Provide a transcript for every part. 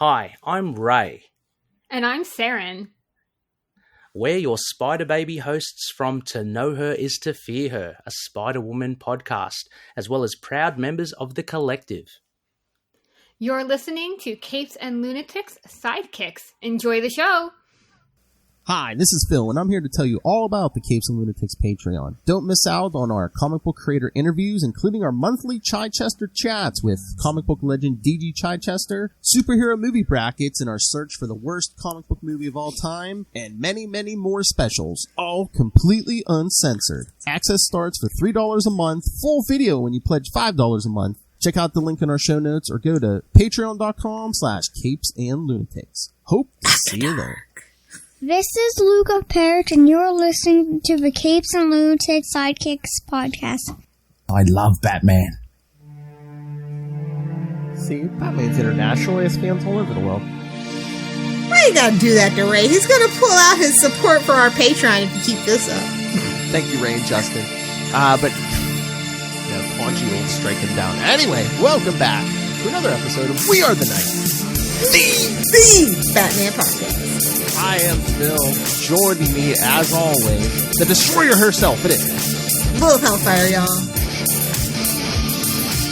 Hi, I'm Ray. And I'm Saren. We're your Spider Baby hosts from To Know Her Is to Fear Her, a Spider-Woman podcast, as well as proud members of the collective. You're listening to Capes and Lunatics Sidekicks. Enjoy the show! Hi, this is Phil, and I'm here to tell you all about the Capes and Lunatics Patreon. Don't miss out on our comic book creator interviews, including our monthly Chichester chats with comic book legend D.G. Chichester, superhero movie brackets in our search for the worst comic book movie of all time, and many, many more specials, all completely uncensored. Access starts for $3 a month, full video when you pledge $5 a month. Check out the link in our show notes or go to patreon.com/capesandlunatics. Hope to see you there. This is Luke of Perich, and you're listening to the Capes and Lunatics Sidekicks podcast. I love Batman. See, Batman's international. He has fans all over the world. Why you gotta do that to Ray? He's gonna pull out his support for our Patreon if you keep this up. Thank you, Ray and Justin. But Ponji will strike him down. Anyway, welcome back to another episode of We Are the Night, the Batman podcast. I am Phil. Joining me, as always, the Destroyer herself. It is Lilith Hellfire, y'all.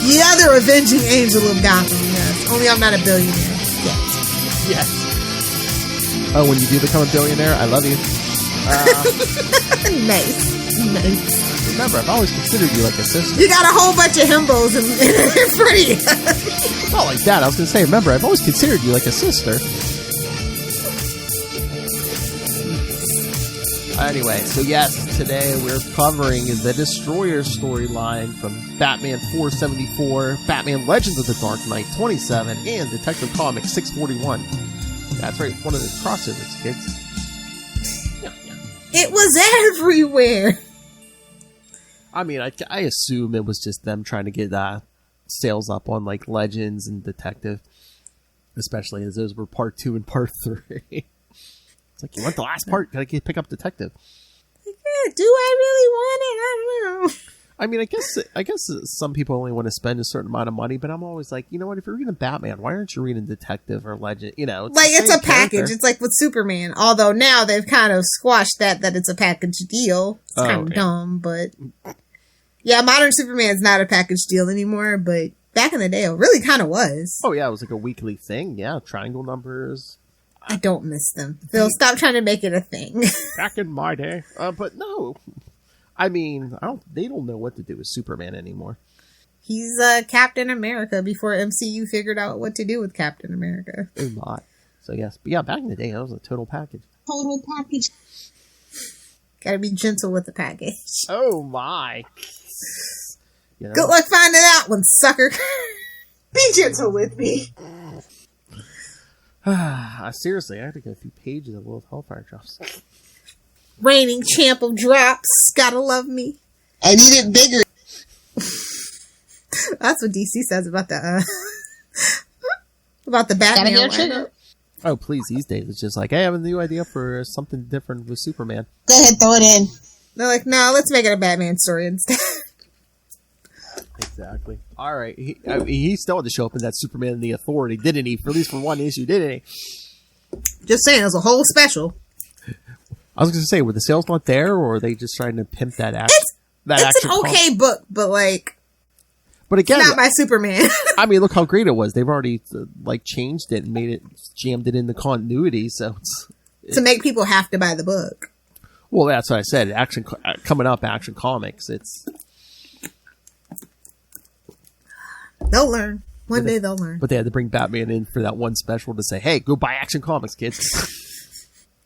The other avenging angel of Gotham, yes. Only I'm not a billionaire yet. Yes. Oh, when you do become a billionaire, I love you. Nice. Remember, I've always considered you like a sister. You got a whole bunch of himbos in front of you. Not like that. I was going to say, remember, I've always considered you like a sister. Anyway, so yes, today we're covering the Destroyer storyline from Batman 474, Batman Legends of the Dark Knight 27, and Detective Comics 641. That's right, one of the crossovers, kids. Yeah. It was everywhere. I mean, I assume it was just them trying to get sales up on like Legends and Detective, especially as those were part 2 and part 3. It's like, you want the last part? Gotta pick up Detective. Yeah, do I really want it? I don't know. I mean, I guess some people only want to spend a certain amount of money, but I'm always like, you know what? If you're reading Batman, why aren't you reading Detective or Legend? You know, it's a package. It's like with Superman. Although now they've kind of squashed that it's a package deal. It's kind of dumb, but yeah, Modern Superman's not a package deal anymore. But back in the day, it really kind of was. Oh yeah, it was like a weekly thing. Yeah, triangle numbers. I don't miss them. Phil, stop trying to make it a thing. Back in my day. But no. I mean, they don't know what to do with Superman anymore. He's Captain America before MCU figured out what to do with Captain America. Oh my. So yes. But yeah, back in the day, that was a total package. Total package. Gotta be gentle with the package. Oh my. You know? Good luck finding that one, sucker. Be gentle with me. Seriously, I had to go through pages of Lilith Hellfire drops. Reigning champ of drops, gotta love me. I need it bigger. That's what DC says about the Batman lineup. Oh, please, these days it's just like, hey, I have a new idea for something different with Superman. Go ahead, throw it in. They're like, no, let's make it a Batman story instead. Exactly. All right. He still had to show up in that Superman and the Authority, didn't he? For at least for one issue, didn't he? Just saying, it was a whole special. I was going to say, were the sales not there, or are they just trying to pimp that action? It's an okay book, but again, it's not my Superman. I mean, look how great it was. They've already changed it and jammed it in the continuity, so to make people have to buy the book. Well, that's what I said. Coming up, Action Comics. They'll learn. One day they'll learn. But they had to bring Batman in for that one special to say, hey, go buy Action Comics, kids.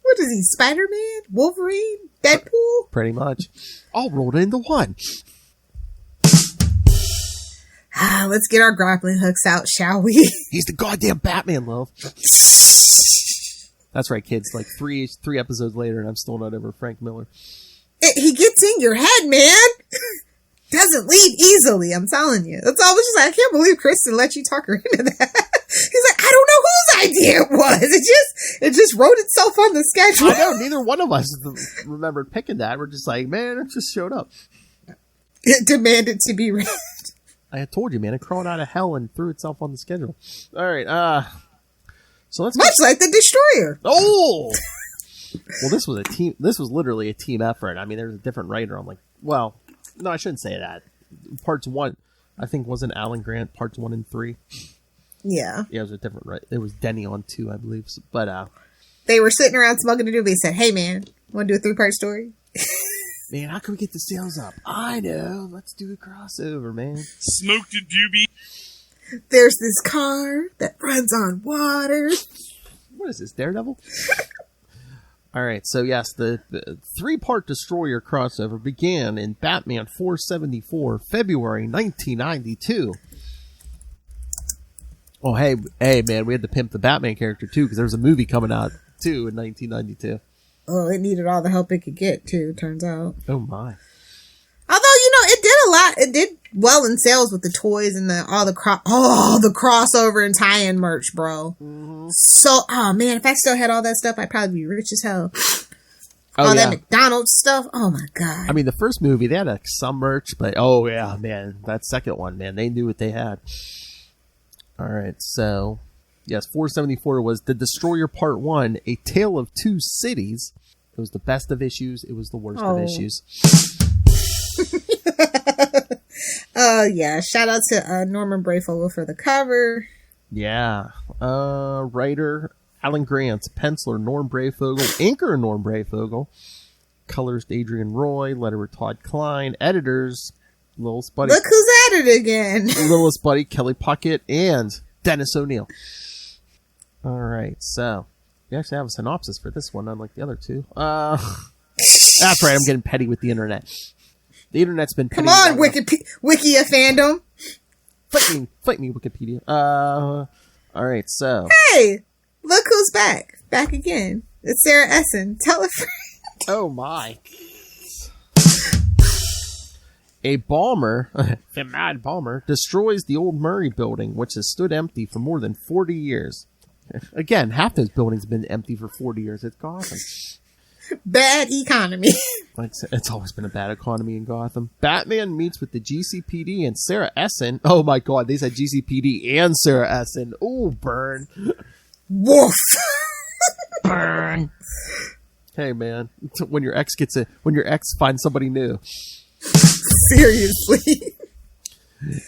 What is he, Spider-Man? Wolverine? Deadpool? Pretty much. All rolled into one. Let's get our grappling hooks out, shall we? He's the goddamn Batman, love. That's right, kids. Like three episodes later, and I'm still not over Frank Miller. He gets in your head, man. Doesn't leave easily, I'm telling you. That's always just like, I can't believe Kristen let you talk her into that. He's like, I don't know whose idea it was. It just wrote itself on the schedule. I know, neither one of us remembered picking that. We're just like, man, it just showed up. It demanded to be read. I had told you, man, it crawled out of hell and threw itself on the schedule. All right, So let's Much like the Destroyer. Oh! Well, this was a team. This was literally a team effort. I mean, there's a different writer. I'm like, well, no, I shouldn't say that. Parts 1, I think, wasn't Alan Grant. Parts 1 and 3. Yeah. Yeah, it was a different writer. It was Denny on 2, I believe. But they were sitting around smoking a doobie. He said, "Hey, man, want to do a 3-part story?" Man, how can we get the sales up? I know. Let's do a crossover, man. Smoked a doobie. There's this car that runs on water. What is this, Daredevil? All right, so yes, the 3-part Destroyer crossover began in Batman 474, February 1992. Oh, hey, man, we had to pimp the Batman character, too, because there was a movie coming out, too, in 1992. Oh, it needed all the help it could get, too, turns out. Oh, my. Although, it did a lot. It did well in sales with the toys and all the crossover and tie-in merch, bro. Mm-hmm. So, oh man, if I still had all that stuff, I'd probably be rich as hell. That McDonald's stuff. Oh my god. I mean, the first movie, they had some merch, but oh yeah, man, that second one, man, they knew what they had. All right, so yes, 474 was The Destroyer Part 1, A Tale of Two Cities. It was the best of issues. It was the worst of issues. Yeah, shout out to Norman Brayfogle for the cover. Yeah. Writer Alan Grant, penciler Norm Brayfogle, inker Norm Brayfogle, colorist Adrian Roy, letterer Todd Klein, editors Lilith's buddy. Look who's at it again. Lilith's buddy Kelly Puckett and Dennis O'Neil. All right, so we actually have a synopsis for this one, unlike the other two. That's right, I'm getting petty with the internet. The internet's been petty. Come on, Wikia fandom. Fight me, Wikipedia. All right, so. Hey, look who's back. Back again. It's Sarah Essen. Tell a friend. Oh, my. A bomber, the mad bomber, destroys the old Murray building, which has stood empty for more than 40 years. Again, half those buildings have been empty for 40 years. It's Gotham. Bad economy. It's always been a bad economy in Gotham. Batman meets with the GCPD and Sarah Essen. Oh my god, they said GCPD and Sarah Essen. Oh, burn. Woof. Burn. Hey man, when your ex finds somebody new. Seriously.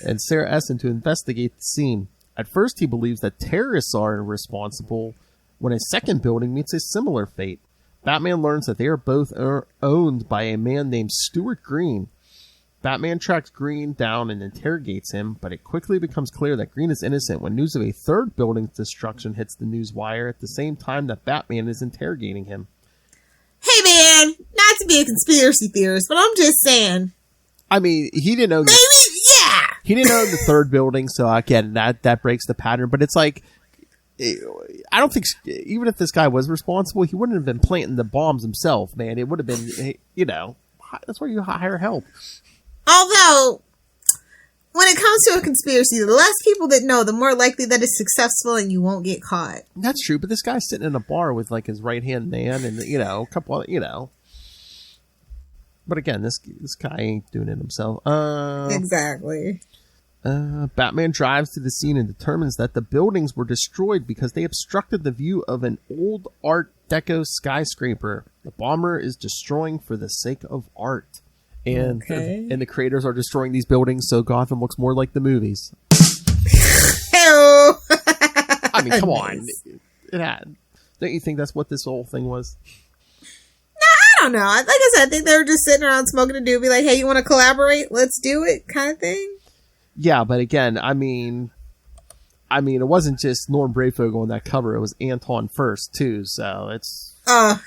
And Sarah Essen to investigate the scene. At first he believes that terrorists are responsible when a second building meets a similar fate. Batman learns that they are both owned by a man named Stuart Green. Batman tracks Green down and interrogates him, but it quickly becomes clear that Green is innocent when news of a third building's destruction hits the news wire at the same time that Batman is interrogating him. Hey man, not to be a conspiracy theorist, but I'm just saying. I mean, he didn't own he didn't own the third building, so again, that breaks the pattern, but it's like, I don't think, even if this guy was responsible, he wouldn't have been planting the bombs himself, man. It would have been, that's where you hire help. Although, when it comes to a conspiracy, the less people that know, the more likely that it's successful and you won't get caught. That's true, but this guy's sitting in a bar with, like, his right-hand man and, a couple of, But again, this guy ain't doing it himself. Exactly. Batman drives to the scene and determines that the buildings were destroyed because they obstructed the view of an old Art Deco skyscraper. The bomber is destroying for the sake of art. And the creators are destroying these buildings so Gotham looks more like the movies. Hello. I mean, come on. Don't you think that's what this whole thing was? I don't know. Like I said, I think they were just sitting around smoking a doobie like, hey, you want to collaborate? Let's do it kind of thing. Yeah, but again, I mean, it wasn't just Norm Brayfogle on that cover. It was Anton first, too, so it's...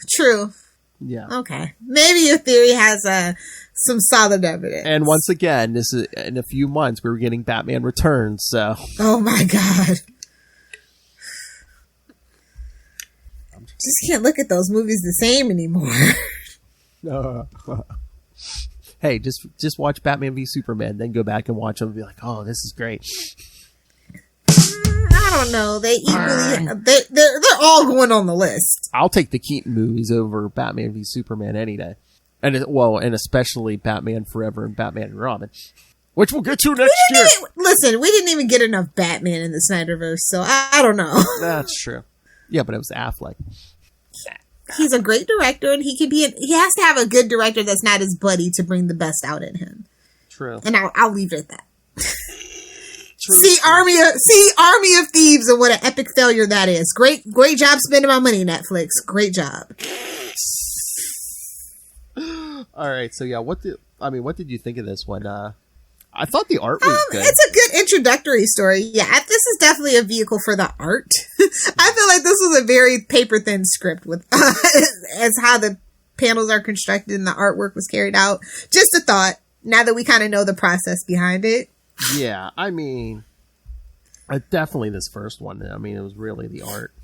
true. Yeah. Okay. Maybe your theory has some solid evidence. And once again, this is in a few months, we were getting Batman Returns, so... Oh my god. Just can't look at those movies the same anymore. Hey, just watch Batman v Superman, then go back and watch them and be like, oh, this is great. I don't know. They equally, they're all going on the list. I'll take the Keaton movies over Batman v Superman any day. And especially Batman Forever and Batman and Robin, which we'll get to next year. Listen, we didn't even get enough Batman in the Snyderverse, so I don't know. That's true. Yeah, but it was Affleck. He's a great director, and he has to have a good director that's not his buddy to bring the best out in him. True. And I'll leave it at that. See Army of Thieves and what an epic failure that is. Great job spending my money, Netflix. Great job. All right, so yeah, what did you think of this one? I thought the art was good. It's a good introductory story. Yeah, this is definitely a vehicle for the art. I feel like this was a very paper thin script with as how the panels are constructed and the artwork was carried out. Just a thought. Now that we kind of know the process behind it. Yeah, I mean, definitely this first one. I mean, it was really the art.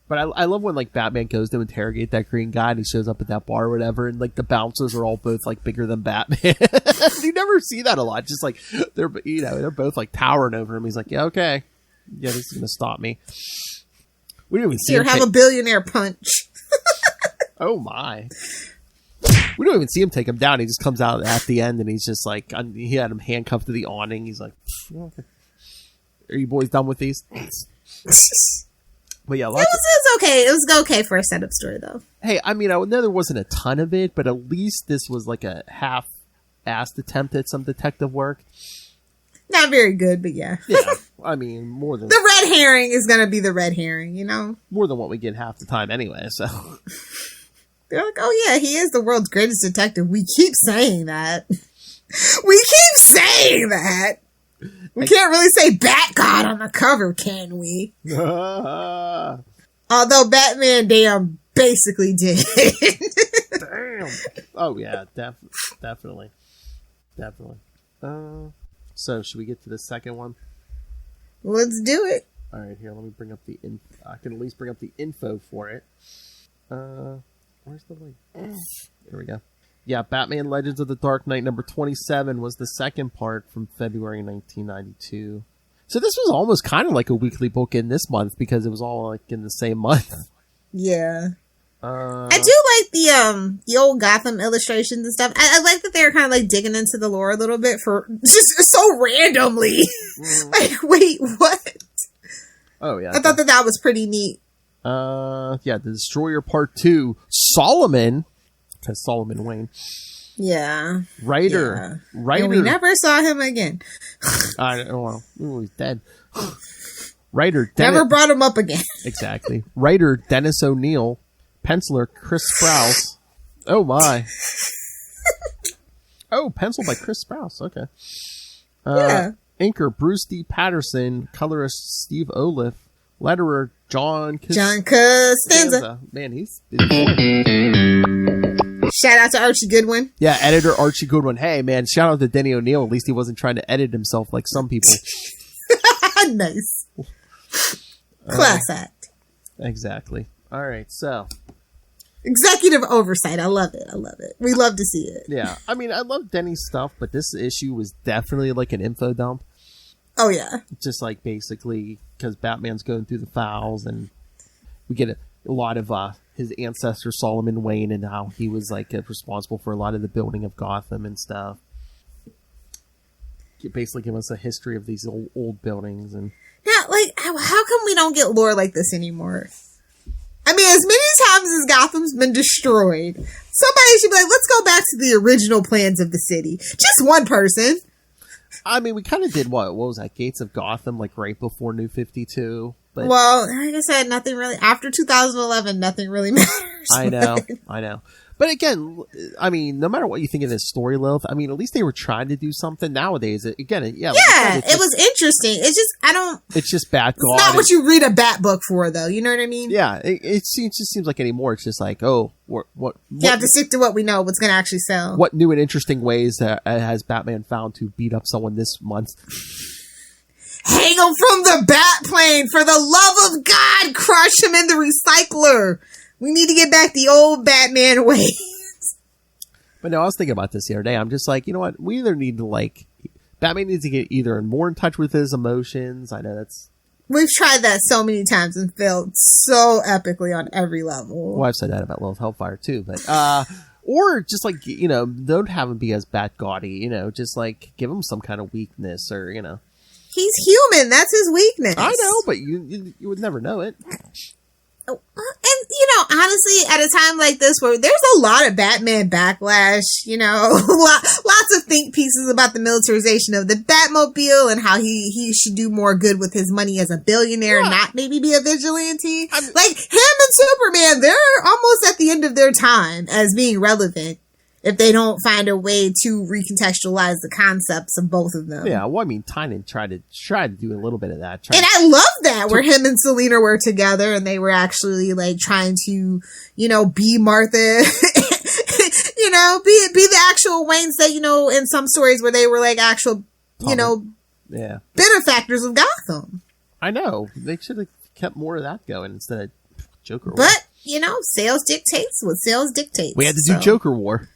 But I love when, like, Batman goes to interrogate that green guy and he shows up at that bar or whatever, and, like, the bouncers are all both, like, bigger than Batman. You never see that a lot. Just, like, they're both, like, towering over him. He's like, yeah, okay. Yeah, this is going to stop me. We didn't even see him have a billionaire punch. Oh, my. We don't even see him take him down. He just comes out at the end and he's just, like, he had him handcuffed to the awning. He's like, okay. Are you boys done with these? But yeah, it was okay. It was okay for a setup story, though. Hey, I mean, I know there wasn't a ton of it, but at least this was like a half-assed attempt at some detective work. Not very good, but yeah. Yeah, I mean, more than... The red herring is going to be the red herring, you know? More than what we get half the time anyway, so... They're like, oh yeah, he is the world's greatest detective. We keep saying that. We keep saying that. We can't really say Bat God on the cover, can we? Although Batman damn basically did. Damn. Oh yeah, definitely. So should we get to the second one? Let's do it. All right, here. Let me bring up the. I can at least bring up the info for it. Where's the link? There we go. Yeah, Batman Legends of the Dark Knight number 27 was the second part from February 1992. So this was almost kind of like a weekly book in this month because it was all like in the same month. Yeah. I do like the old Gotham illustrations and stuff. I like that they're kind of like digging into the lore a little bit for just so randomly. Like, wait, what? Oh yeah. I thought that was pretty neat. Yeah, The Destroyer Part 2, Solomon, because Solomon Wayne. Yeah. Writer. And we never saw him again. I don't know. Ooh, he's dead. Writer. Never brought him up again. Exactly. Writer Dennis O'Neil. Penciler Chris Sprouse. Oh my. Oh, pencil by Chris Sprouse. Okay. Yeah. Inker Bruce D. Patterson. Colorist Steve Oliff. Letterer John Costanza. Man, he's shout out to Archie Goodwin. Yeah, editor Archie Goodwin. Hey, man, shout out to Denny O'Neil. At least he wasn't trying to edit himself like some people. Nice. Class act. Exactly. All right, so. Executive oversight. I love it. We love to see it. Yeah, I mean, I love Denny's stuff, but this issue was definitely like an info dump. Oh, yeah. Just like basically because Batman's going through the files and we get a lot of his ancestor Solomon Wayne and how he was like responsible for a lot of the building of Gotham and stuff. Basically give us a history of these old buildings. And yeah, like, how come we don't get lore like this anymore? I mean, as many times as Gotham's been destroyed, somebody should be like, let's go back to the original plans of the city. Just one person. I mean, we kind of did what was that? Gates of Gotham, like right before New 52. But well, like I said, nothing really after 2011. Nothing really matters. I know. But again, I mean, no matter what you think of this story, Lilith, I mean, at least they were trying to do something. Nowadays, again, yeah, it was interesting. It's just It's just Bat God. It's not what you read a Bat book for, though. You know what I mean? Yeah, it just seems like anymore. It's just like, oh, what you have to stick to what we know. What's going to actually sell? What new and interesting ways has Batman found to beat up someone this month? Hang him from the bat plane for the love of God! Crush him in the recycler. We need to get back the old Batman ways. But no, I was thinking about this the other day. I'm just like, you know what? We either need to Batman needs to get either more in touch with his emotions. I know that's... We've tried that so many times and failed so epically on every level. Well, I've said that about Lilith Hellfire too, but... or just don't have him be as Bat gaudy, just give him some kind of weakness or, He's human. That's his weakness. I know, but you would never know it. And, honestly, at a time like this where there's a lot of Batman backlash, lots of think pieces about the militarization of the Batmobile and how he should do more good with his money as a billionaire and not maybe be a vigilante. Like, him and Superman, they're almost at the end of their time as being relevant if they don't find a way to recontextualize the concepts of both of them. Yeah, well, I mean, Tynan tried to do a little bit of that. And I love that, where him and Selena were together and they were actually, like, trying to, be Martha, be the actual Waynes that, in some stories where they were, like, actual, benefactors of Gotham. I know. They should have kept more of that going instead of Joker War. But, sales dictates what sales dictates. We had to do Joker War.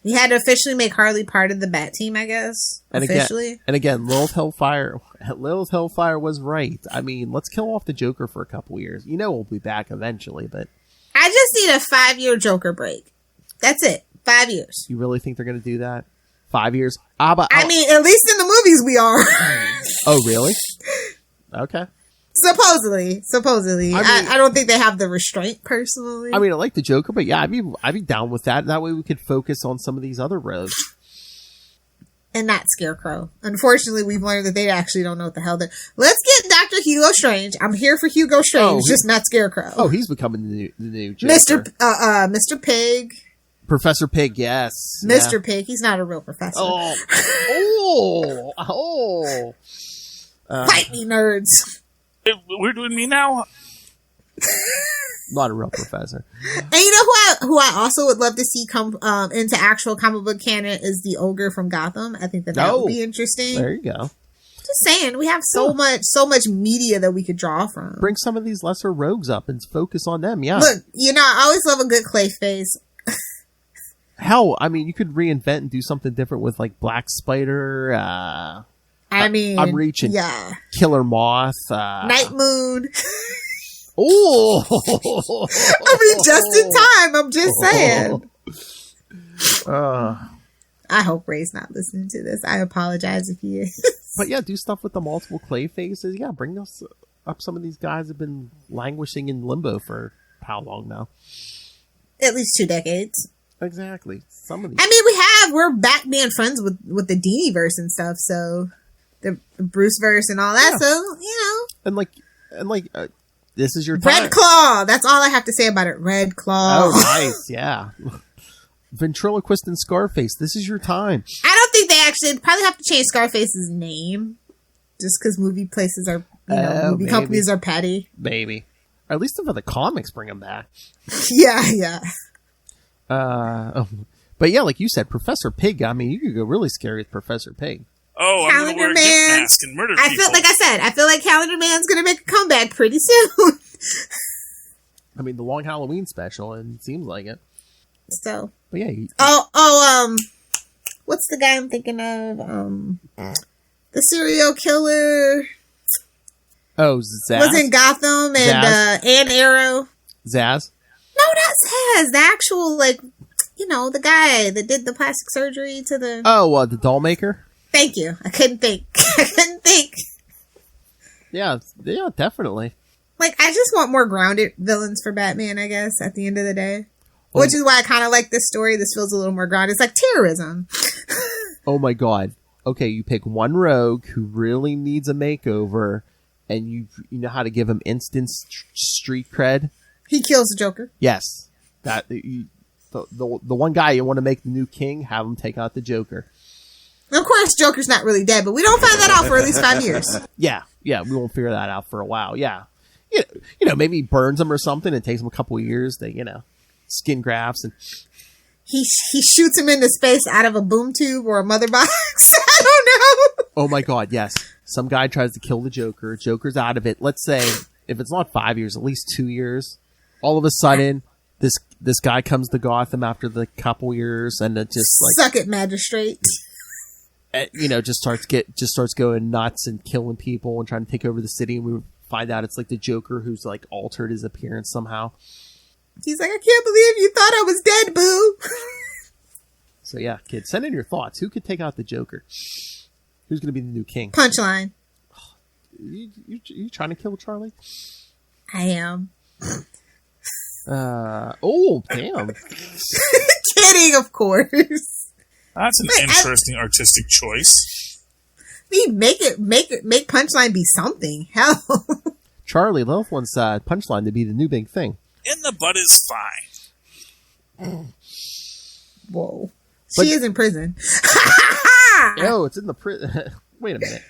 We had to officially make Harley part of the Bat team, I guess. Officially. And again, Lilith Hellfire was right. I mean, let's kill off the Joker for a couple years. We'll be back eventually, but I just need a 5-year Joker break. That's it. 5 years. You really think they're going to do that? 5 years? I mean, at least in the movies we are. Oh, really? Okay. Supposedly. I don't think they have the restraint personally. I mean, I like the Joker, but yeah, I'd be down with that. That way we could focus on some of these other roads. And not Scarecrow. Unfortunately, we've learned that they actually don't know what the hell they're... Let's get Dr. Hugo Strange. I'm here for Hugo Strange, just not Scarecrow. Oh, he's becoming the new Joker. Mr. Pig. Professor Pig, yes. Mr. Pig. He's not a real professor. Fight me, nerds. We're doing me now? Not a real professor. And who I also would love to see come into actual comic book canon is the ogre from Gotham. I think that would be interesting. There you go. Just saying, we have so much media that we could draw from. Bring some of these lesser rogues up and focus on them. Yeah. Look, I always love a good Clayface. Hell, I mean, you could reinvent and do something different with like Black Spider. I'm reaching. Yeah. Killer Moth. Night Moon. Oh! I mean, just in time. I'm just saying. I hope Ray's not listening to this. I apologize if he is. But yeah, do stuff with the multiple clay faces. Yeah, bring us up some of these guys have been languishing in limbo for how long now? At least 2 decades. Exactly. Some of these. I mean, we're Batman friends with the Dini-verse and stuff, so the Bruce verse and all that. Yeah. So and like this is your time. Red Claw. That's all I have to say about it. Red Claw. Oh, nice. Yeah. Ventriloquist and Scarface. This is your time. I don't think they'd probably have to change Scarface's name, just because movie places are, movie companies are petty. Maybe. Or at least for the comics, bring them back. Yeah. But yeah, like you said, Professor Pig. I mean, you could go really scary with Professor Pig. Oh, I'm going to wear a gift mask and murder people. I feel like Calendar Man's going to make a comeback pretty soon. I mean, the long Halloween special, and it seems like it. So. But yeah. What's the guy I'm thinking of? The serial killer. Oh, Zaz. Was in Gotham and Arrow. Zaz? No, not Zaz. The actual, the guy that did the plastic surgery to the... Oh, the doll maker? Thank you. I couldn't think. Yeah, definitely. I just want more grounded villains for Batman, I guess, at the end of the day. Which is why I kind of like this story. This feels a little more grounded. It's like terrorism. Oh my god. Okay, you pick one rogue who really needs a makeover, and you know how to give him instant street cred. He kills the Joker. Yes. The one guy you want to make the new king, have him take out the Joker. Of course, Joker's not really dead, but we don't find that out for at least 5 years. Yeah, we won't figure that out for a while. Yeah. Maybe he burns him or something. It takes him a couple of years to, skin grafts and he shoots him into space out of a boom tube or a mother box. I don't know. Oh my god, yes. Some guy tries to kill the Joker. Joker's out of it. Let's say if it's not 5 years, at least 2 years. All of a sudden, this guy comes to Gotham after the couple years, and it just suck it, magistrate. Just starts going nuts and killing people and trying to take over the city. And we find out it's like the Joker who's altered his appearance somehow. He's like, I can't believe you thought I was dead, boo. So yeah, kids, send in your thoughts. Who could take out the Joker? Who's going to be the new king? Punchline. You trying to kill Charlie? I am. Oh, damn. Kidding, of course. That's an interesting artistic choice. Make Punchline be something. Hell. Charlie, Lilith wants Punchline to be the new big thing. In the butt is fine. Whoa. She is in prison. Oh, it's in the prison. Wait a minute.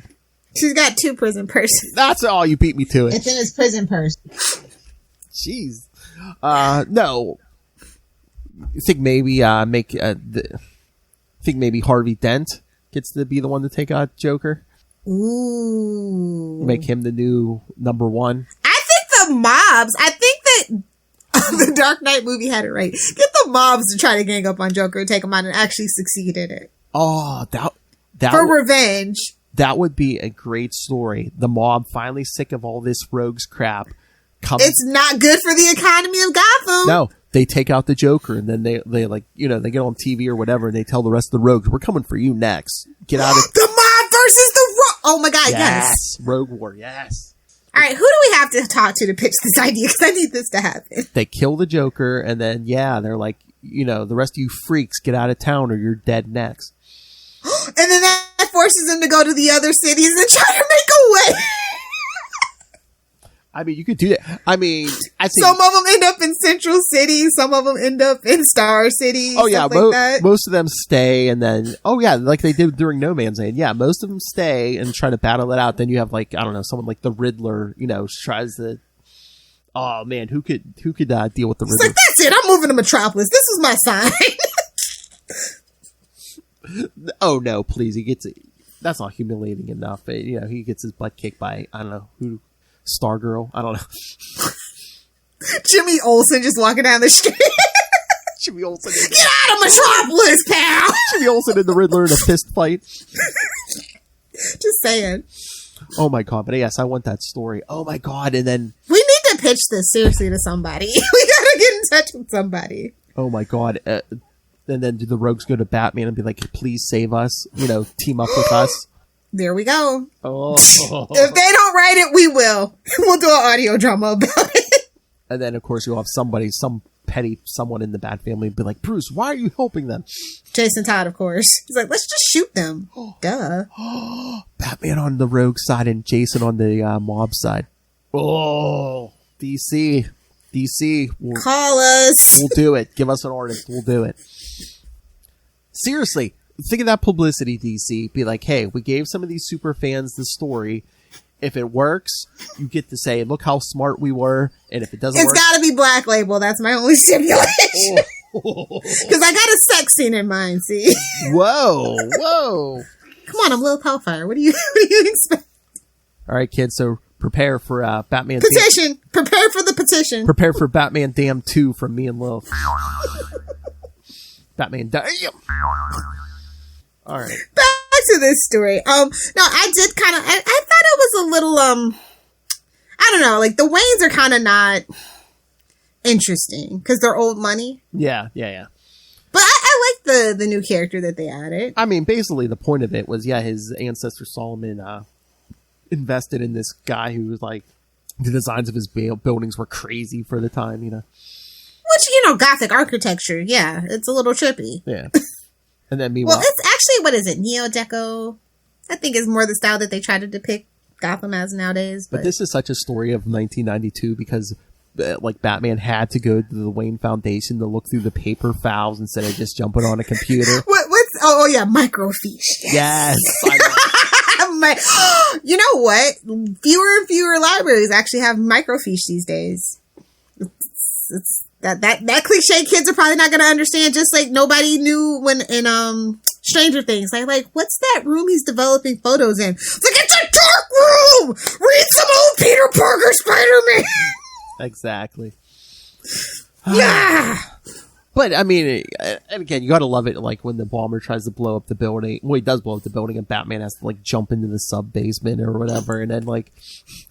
She's got 2 prison purses. That's all. You beat me to it. It's in his prison purse. Jeez. No. I think maybe think maybe Harvey Dent gets to be the one to take out Joker. Ooh. Make him the new number 1. I think the mobs. I think that the Dark Knight movie had it right. Get the mobs to try to gang up on Joker and take him out and actually succeed in it. Oh, that for revenge. That would be a great story. The mob finally sick of all this rogues crap. It's not good for the economy of Gotham. No, they take out the Joker and then they like, they get on TV or whatever and they tell the rest of the rogues, we're coming for you next. Get out of the mob versus the rogue. Oh my God, yes. Rogue War, yes. All right, who do we have to talk to pitch this idea? Because I need this to happen. They kill the Joker and then, they're like, the rest of you freaks get out of town or you're dead next. And then that forces them to go to the other cities and try to make a way. I mean, you could do that. I mean, I think some of them end up in Central City. Some of them end up in Star City. Oh yeah, like that. Most of them stay, and then like they did during No Man's Land. Yeah, most of them stay and try to battle it out. Then you have like I don't know, someone like the Riddler. Tries to. Oh man, who could deal with the Riddler? It's like that's it. I'm moving to Metropolis. This is my sign. Oh no, please! He gets it. That's not humiliating enough. He gets his butt kicked by I don't know who. Stargirl? I don't know. Jimmy Olsen just walking down the street. Jimmy Olsen. Get out of Metropolis, pal! Jimmy Olsen and the Riddler in a fist fight. Just saying. Oh my God, but yes, I want that story. Oh my God, and then... We need to pitch this seriously to somebody. We gotta get in touch with somebody. Oh my God. And then do the rogues go to Batman and be like, please save us? Team up with us? There we go. Oh. If they don't write it, we will. We'll do an audio drama about it. And then, of course, you'll have some petty someone in the Bat family be like, Bruce, why are you helping them? Jason Todd, of course. He's like, let's just shoot them. Duh. Batman on the rogue side and Jason on the mob side. Oh, DC. Call us. We'll do it. Give us an artist. We'll do it. Seriously. Think of that publicity, DC. Be like, hey, we gave some of these super fans the story. If it works, you get to say, look how smart we were. And if it doesn't work... It's gotta be Black Label. That's my only stipulation. Because I got a sex scene in mind, see? Whoa. Come on, I'm Lil Hellfire. What do you expect? All right, kids, so prepare for Batman... Petition! Prepare for the petition. Prepare for Batman Damn 2 from me and Lil. Batman Damn! All right. Back to this story. No, I did kind of. I thought it was a little. I don't know. Like the Waynes are kind of not interesting because they're old money. Yeah. But I like the new character that they added. I mean, basically the point of it was, his ancestor Solomon invested in this guy who was like the designs of his buildings were crazy for the time, Which Gothic architecture. Yeah, it's a little trippy. Yeah. And then meanwhile... Well, it's actually, what is it? Neo-Deco? I think is more the style that they try to depict Gotham as nowadays. But this is such a story of 1992 because, Batman had to go to the Wayne Foundation to look through the paper files instead of just jumping on a computer. What's... Oh, yeah, microfiche. Yes! You know what? Fewer and fewer libraries actually have microfiche these days. It's that cliche kids are probably not going to understand, just like nobody knew when in Stranger Things. Like what's that room he's developing photos in? It's like, it's a dark room! Read some old Peter Parker Spider-Man! Exactly. Yeah! But, I mean, and again, you gotta love it, when the bomber tries to blow up the building. Well, he does blow up the building, and Batman has to, jump into the sub-basement or whatever, and then,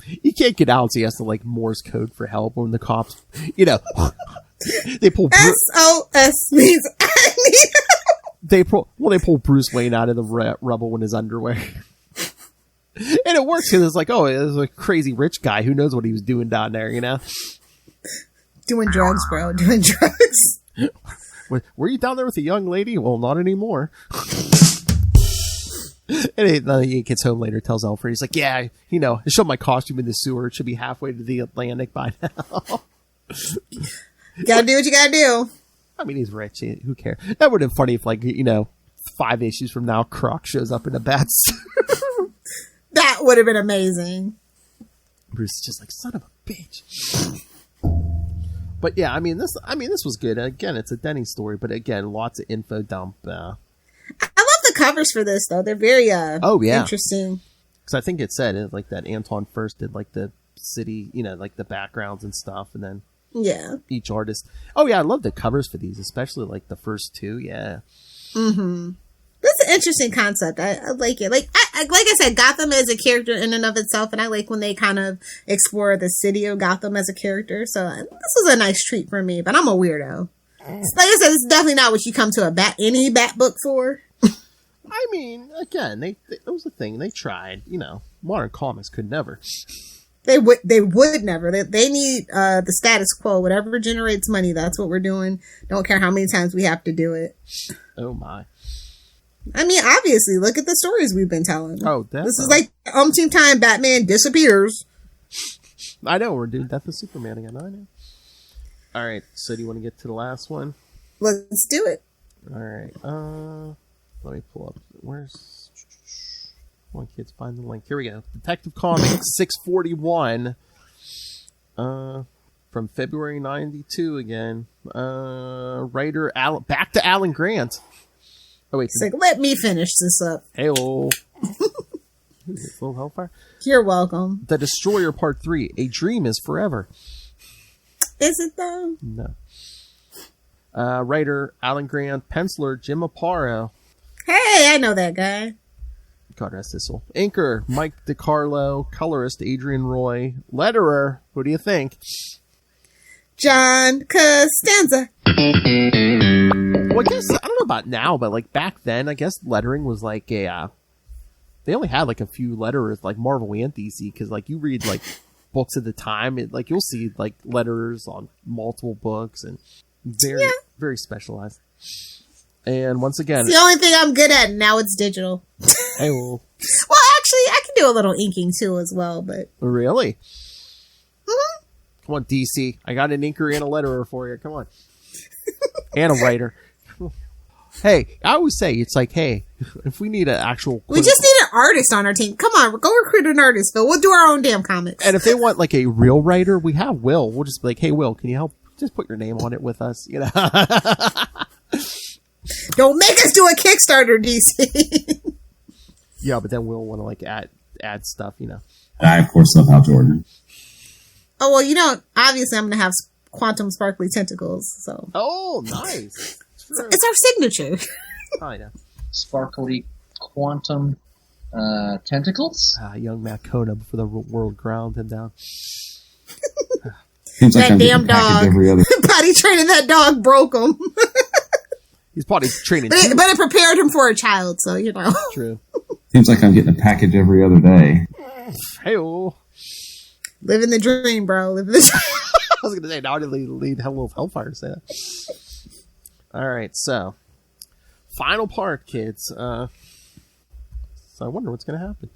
he can't get out, so he has to, Morse code for help when the cops, they pull... SOS means I need help. They pull Bruce Wayne out of the rubble in his underwear. And it works because it's like, oh, it was a crazy rich guy. Who knows what he was doing down there, Doing drugs, bro. Doing drugs. Were you down there with a young lady? Well, not anymore. And he gets home later, tells Alfred, he's like, yeah, I showed my costume in the sewer. It should be halfway to the Atlantic by now. You gotta do what you gotta do. I mean, he's rich. Who cares? That would have been funny if, 5 issues from now, Croc shows up in a bat suit. That would have been amazing. Bruce is just like, son of a bitch. But yeah, this was good. Again, it's a Denny story, but again, lots of info dump. I love the covers for this, though. They're very interesting. Because I think it said that Anton first did the city, the backgrounds and stuff, and then each artist. Oh yeah, I love the covers for these, especially the first two. Yeah. Mm-hmm. That's an interesting concept. I like it. Like I said, Gotham is a character in and of itself, and I like when they kind of explore the city of Gotham as a character. So this was a nice treat for me, but I'm a weirdo. Like I said, it's definitely not what you come to any bat book for. I mean, again, it was a thing. They tried. Modern comics could never. They would never. They need the status quo. Whatever generates money, that's what we're doing. Don't care how many times we have to do it. Oh my. I mean, obviously, look at the stories we've been telling. Oh, definitely. This is like umpteen time Batman disappears. I know, we're doing Death of Superman again. I know. All right, so do you want to get to the last one? Let's do it. All right. Let me pull up. Where's... Come on, kids, find the link. Here we go. Detective Comics 641. From February 92 again. Writer back to Alan Grant. Oh wait, it's like, let me finish this up. Hey-oh. Little Hellfire. You're welcome. The Destroyer Part 3. A Dream is Forever. Is it though? No. Writer Alan Grant. Penciler Jim Aparo. Hey, I know that guy. God rest his soul. Inker Mike DiCarlo. Colorist Adrian Roy. Letterer. Who do you think? John Costanza. Well, I guess, I don't know about now, but back then, I guess lettering was they only had a few letterers, Marvel and DC, because you read books at the time, you'll see letterers on multiple books and very specialized. And once again, it's the only thing I'm good at, and now it's digital. Hey, well, actually, I can do a little inking too as well, but really, come on, DC, I got an inker and a letterer for you. Come on, and a writer. Hey, I always say, it's hey, if we need an actual... We just need an artist on our team. Come on, go recruit an artist, Phil. We'll do our own damn comics. And if they want, a real writer, we have Will. We'll just be hey, Will, can you help? Just put your name on it with us, Don't make us do a Kickstarter, DC. Yeah, but then we'll want to, add stuff, I, of course, love Hal Jordan. Oh, well, obviously I'm going to have quantum sparkly tentacles, so... Oh, nice. It's our signature. I know. Sparkly quantum tentacles. Young Matt Kona before the world ground him down. Seems like that damn dog. Potty training that dog broke him. He's potty training. But it prepared him for a child, so True. Seems like I'm getting a package every other day. Hey-oh. Living the dream, bro. Living the dream. I was going to say, now I didn't lead Hello of Hellfire to say that. All right, so final part, kids. So I wonder what's going to happen.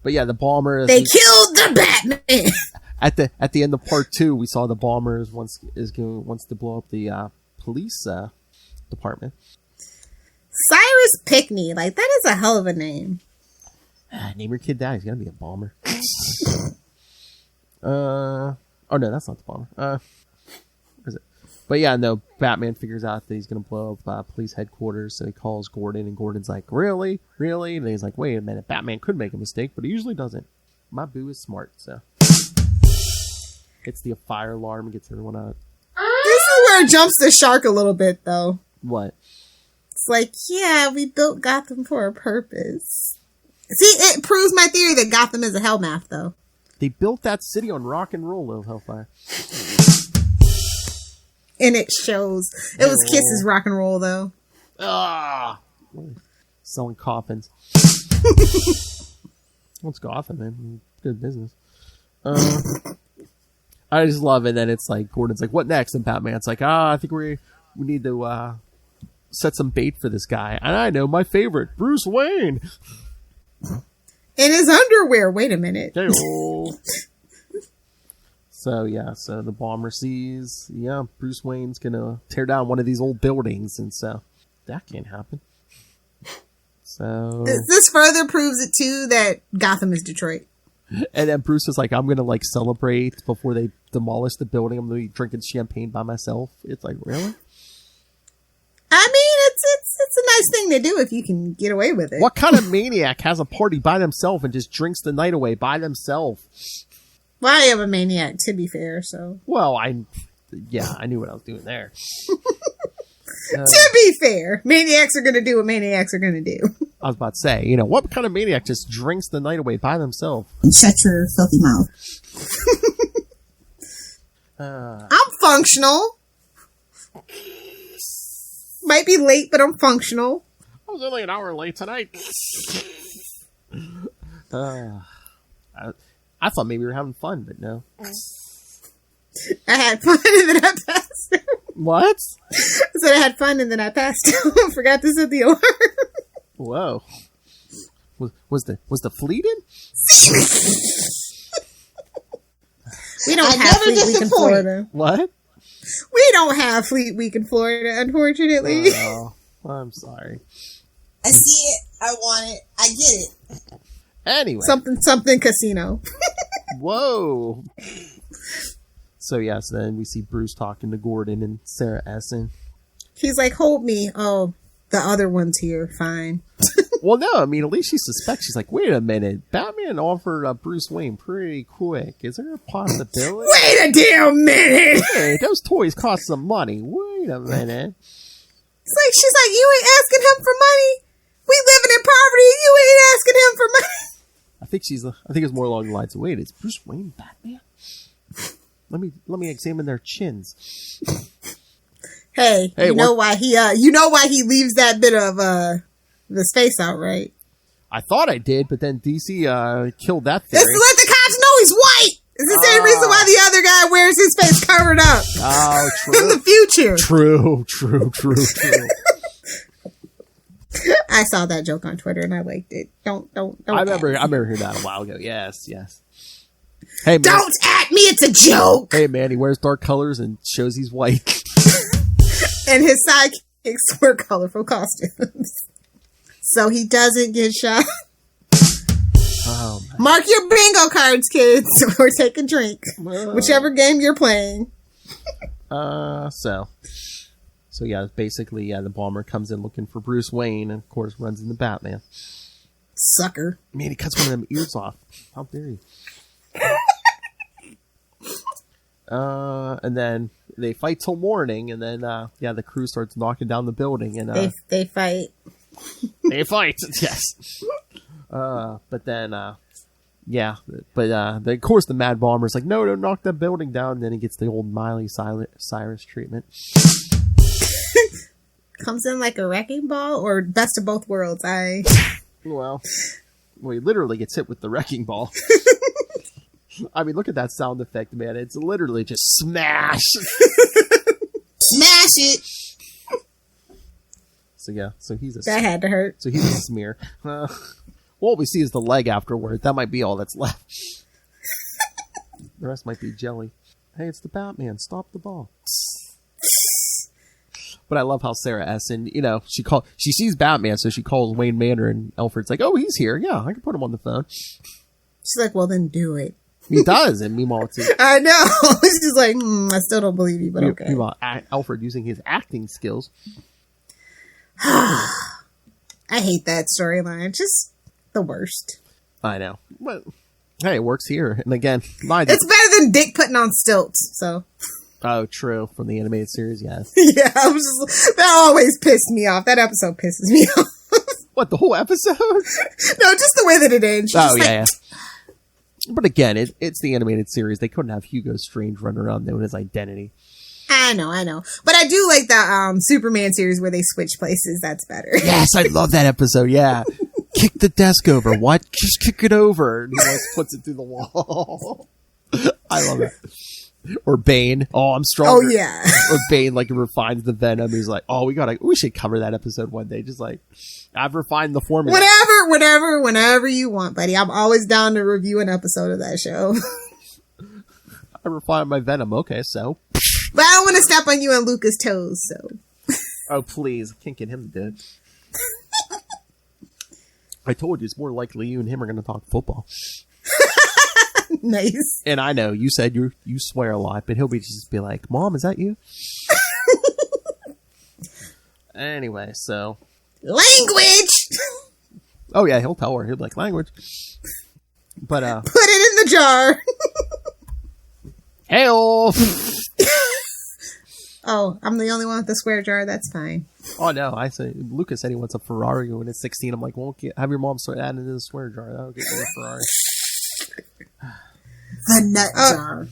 But yeah, the bomber. They killed the Batman. At the end of part 2, we saw the bomber wants to blow up the police department. Cyrus Pickney, that is a hell of a name. Name your kid that. He's gonna be a bomber. Oh no, that's not the bomber. Where is it? But yeah, no. Batman figures out that he's gonna blow up police headquarters, so he calls Gordon, and Gordon's like, "Really? And he's like, "Wait a minute, Batman could make a mistake, but he usually doesn't." My boo is smart, so hits the fire alarm and gets everyone out. This is where it jumps the shark a little bit, though. What? It's yeah, we built Gotham for a purpose. See, it proves my theory that Gotham is a hellmouth, though. They built that city on rock and roll, little Hellfire. And it shows. It was Kiss's rock and roll, though. Ah, selling coffins. Well, it's Gotham, man. Good business. I just love it. Then it's like Gordon's like, "What next?" And Batman's like, "I think we need to set some bait for this guy." And I know my favorite, Bruce Wayne, in his underwear. Wait a minute. So the bomber sees, Bruce Wayne's gonna tear down one of these old buildings, and so that can't happen. So this further proves it too that Gotham is Detroit. And then Bruce is like, I'm going to celebrate before they demolish the building. I'm going to be drinking champagne by myself. It's like, really? I mean, it's a nice thing to do if you can get away with it. What kind of maniac has a party by themselves and just drinks the night away by themselves? Well, I am a maniac, to be fair, so. Well, I knew what I was doing there. To be fair, maniacs are going to do what maniacs are going to do. I was about to say, what kind of maniac just drinks the night away by themselves? Shut your filthy mouth. I'm functional. Might be late, but I'm functional. I was only an hour late tonight. I thought maybe we were having fun, but no. I had fun and then I passed out. What? I said I had fun and then I passed out. Forgot to set the alarm. Whoa. Was the fleet in? We don't have Fleet Week in Florida. What? We don't have Fleet Week in Florida, unfortunately. Oh, I'm sorry. I see it. I want it. I get it. Anyway. Something casino. Whoa. So then we see Bruce talking to Gordon and Sarah Essen. He's like, hold me. Oh, the other one's here. Fine. Well, no, I mean, at least she suspects. She's like, wait a minute. Batman offered Bruce Wayne pretty quick. Is there a possibility? Wait a damn minute. Hey, those toys cost some money. Wait a minute. She's like, you ain't asking him for money? We living in poverty. You ain't asking him for money. I think it's more along the lines of, wait, is Bruce Wayne Batman? Let me examine their chins. Hey, you know why he leaves that bit of the space out, right? I thought I did, but then DC killed that theory. It's to let the cops know he's white. It's the same reason why the other guy wears his face covered up. Oh, true. In the future. True. I saw that joke on Twitter and I liked it. Don't. I remember hearing that a while ago. Yes. Hey, man. Don't at me. It's a joke. Hey, man. He wears dark colors and shows he's white. And his sidekicks wear colorful costumes, so he doesn't get shot. Oh, mark your bingo cards, kids, or take a drink, whichever game you're playing. So yeah, basically, the bomber comes in looking for Bruce Wayne, and of course runs into Batman. Sucker! Man, he cuts one of them ears off. How dare you? And then they fight till morning, and then the crew starts knocking down the building, and they fight. They fight, yes. But then, of course, the Mad Bomber's like, no, don't knock that building down. And then he gets the old Miley Cyrus treatment. Comes in like a wrecking ball, or best of both worlds. Well, he literally gets hit with the wrecking ball. I mean, look at that sound effect, man. It's literally just smash. Smash it. So he's a... That had to hurt. So he's a smear. What we see is the leg afterward. That might be all that's left. The rest might be jelly. Hey, it's the Batman. Stop the ball. But I love how Sarah Essen, she sees Batman, so she calls Wayne Manor, and Alfred's like, oh, he's here. Yeah, I can put him on the phone. She's like, well, then do it. He does, and meanwhile, I know. She's like, I still don't believe you, but okay. Meanwhile, Alfred using his acting skills. I hate that storyline. Just the worst. I know. But, hey, it works here. And again, it's better than Dick putting on stilts, so... Oh, true. From the animated series, yes. Yeah, that always pissed me off. That episode pisses me off. What, the whole episode? No, just the way that it ends. Yeah. But again, it's the animated series. They couldn't have Hugo Strange running around knowing his identity. I know. But I do like the Superman series where they switch places. That's better. Yes, I love that episode, yeah. kick the desk over. What? Just kick it over. And he like puts it through the wall. I love it. Or Bane. Oh, I'm stronger. Oh, yeah. Or Bane like refines the venom. He's like, oh, we should cover that episode one day. Just like, I've refined the formula. Whenever you want, buddy. I'm always down to review an episode of that show. I refined my venom. Okay, so. But I don't want to step on you and Luca's toes, so. Oh, please. I can't get him to do it. I told you, it's more likely you and him are going to talk football. Nice. And I know, you said you swear a lot, but he'll just be like, Mom, is that you? Anyway, so. Language! Oh, yeah, he'll tell her. He'll be like, language. But, Put it in the jar. Hey-oh! Oh, I'm the only one with the square jar. That's fine. Oh, no, Lucas said he wants a Ferrari when it's 16. I'm like, well, have your mom start adding it to the square jar. That'll get you a Ferrari. The nut jar.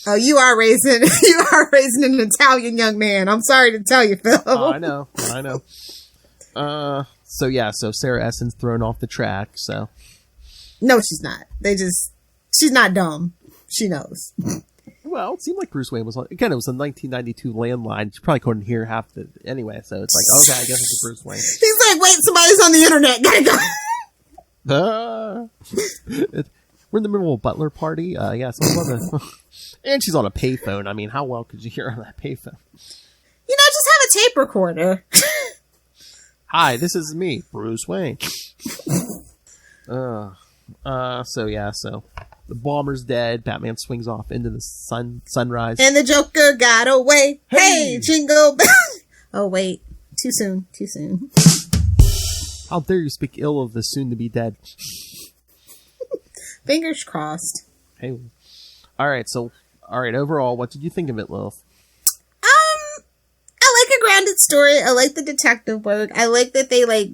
Oh, you are raising an Italian young man. I'm sorry to tell you, Phil. Oh, I know. So Sarah Essen's thrown off the track, so. No, she's not. She's not dumb. She knows. Well, it seemed like Bruce Wayne was on. Again, it was a 1992 landline. She probably couldn't hear half the. Anyway, so it's like, okay, I guess it's Bruce Wayne. He's like, wait, somebody's on the internet. Gotta go. We're in the middle of a butler party. Yeah, so and she's on a payphone. I mean, how well could you hear on that payphone? Just have a tape recorder. Hi, this is me, Bruce Wayne. So the bomber's dead. Batman swings off into the sunrise. And the Joker got away. Hey, jingle bell. Oh, wait. Too soon. How dare you speak ill of the soon-to-be dead? Fingers crossed. Hey. All right, overall, what did you think of it, Lilith? I like a grounded story. I like the detective work. I like that they,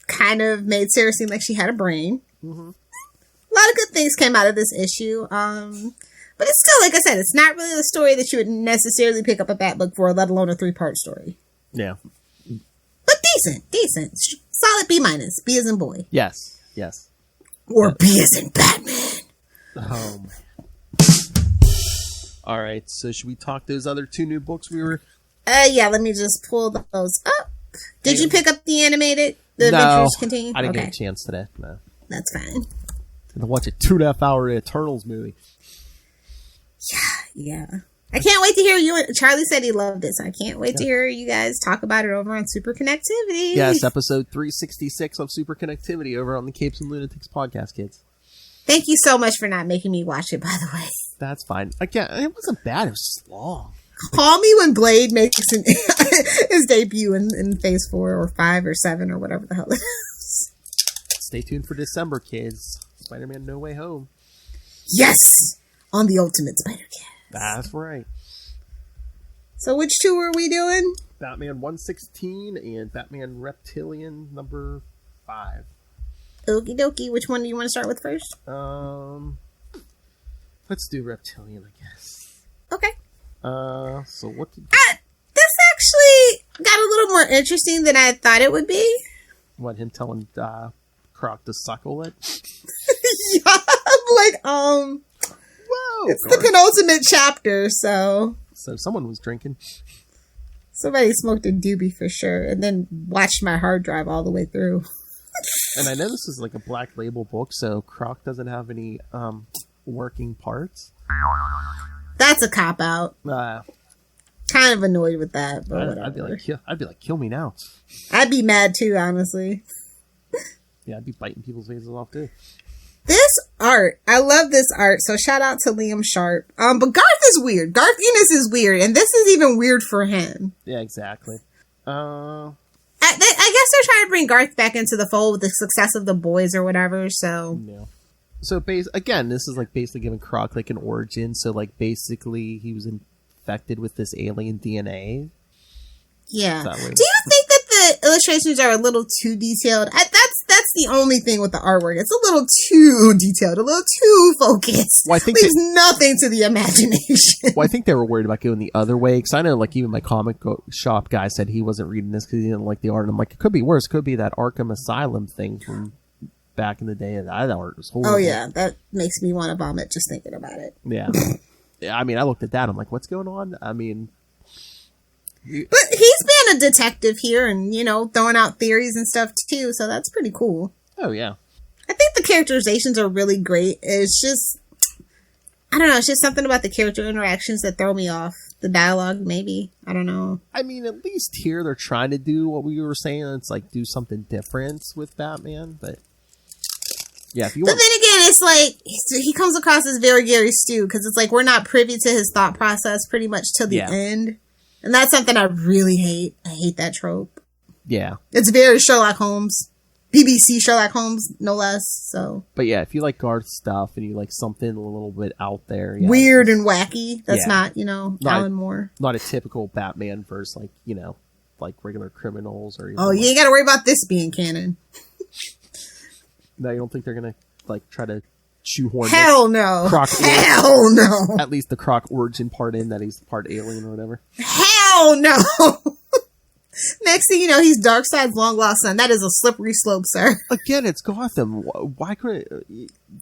kind of made Sarah seem like she had a brain. Mm-hmm. A lot of good things came out of this issue. But it's still, like I said, it's not really the story that you would necessarily pick up a Bat book for, let alone a 3-part story. Yeah. But decent. Solid B-. B as in boy. Yes. Or B as in Batman. Oh, man. All right, so should we talk those other 2 new books we were... Yeah, let me just pull those up. Did you pick up the animated? The Adventures Continue? I didn't get a chance today. No. That's fine. To watch a 2.5-hour Eternals movie. Yeah. I can't wait to hear you. Charlie said he loved it, so I can't wait to hear you guys talk about it over on Super Connectivity. Yes, episode 366 of Super Connectivity over on the Capes and Lunatics podcast, kids. Thank you so much for not making me watch it, by the way. That's fine. Again, it wasn't bad. It was just long. Call me when Blade makes his debut in Phase 4 or 5 or 7 or whatever the hell it is. Stay tuned for December, kids. Spider-Man No Way Home. Yes! On the Ultimate Spider-Cat. That's right. So which 2 are we doing? Batman 116 and Batman Reptilian number 5. Okie dokie. Which one do you want to start with first? Let's do Reptilian, I guess. Okay. So what did... This actually got a little more interesting than I thought it would be. What, him telling Croc to suckle it? Yeah, whoa, it's the penultimate chapter, so someone was drinking. Somebody smoked a doobie for sure, and then watched my hard drive all the way through. And I know this is like a black label book, so Croc doesn't have any working parts. That's a cop out. Kind of annoyed with that, but whatever. I'd be like, kill me now. I'd be mad too, honestly. Yeah, I'd be biting people's faces off too. This art, I love this art, so shout out to Liam Sharp. But Garth is weird. Garth Ennis is weird, and this is even weird for him. Yeah, exactly. I guess they're trying to bring Garth back into the fold with the success of The Boys or whatever, so... Yeah. So, again, this is like basically giving Croc like an origin, so like basically he was infected with this alien DNA. Yeah. Do you think that the illustrations are a little too detailed? That's the only thing with the artwork. It's a little too detailed, a little too focused. Well, I think leaves nothing to the imagination. Well, I think they were worried about going the other way, because I know, like, even my comic shop guy said he wasn't reading this because he didn't like the art. And I'm like, it could be worse. It could be that Arkham Asylum thing from back in the day. That art was horrible. Oh yeah, that makes me want to vomit just thinking about it. Yeah. Yeah, I mean, I looked at that. I'm like, what's going on? I mean... But he's being a detective here and, throwing out theories and stuff too, so that's pretty cool. Oh, yeah. I think the characterizations are really great. It's just, I don't know, it's just something about the character interactions that throw me off. The dialogue, maybe. I don't know. I mean, at least here they're trying to do what we were saying. It's like do something different with Batman, but... Yeah, if you want... But then again, it's like, he comes across as very Gary Stu, because it's like we're not privy to his thought process pretty much till the end. And that's something I really hate. I hate that trope. Yeah. It's very Sherlock Holmes. BBC Sherlock Holmes, no less, so. But yeah, if you like Garth stuff and you like something a little bit out there. Yeah, weird and wacky. That's not, Alan Moore. Not a typical Batman versus like regular criminals or... Oh, you ain't gotta worry about this being canon. No, you don't think they're gonna, try to shoehorn Hell no. Hell no. At least the Croc origin part in that he's part alien or whatever. Hell no. Next thing you know, he's Darkseid's long lost son. That is a slippery slope, sir. Again, it's Gotham. Why couldn't...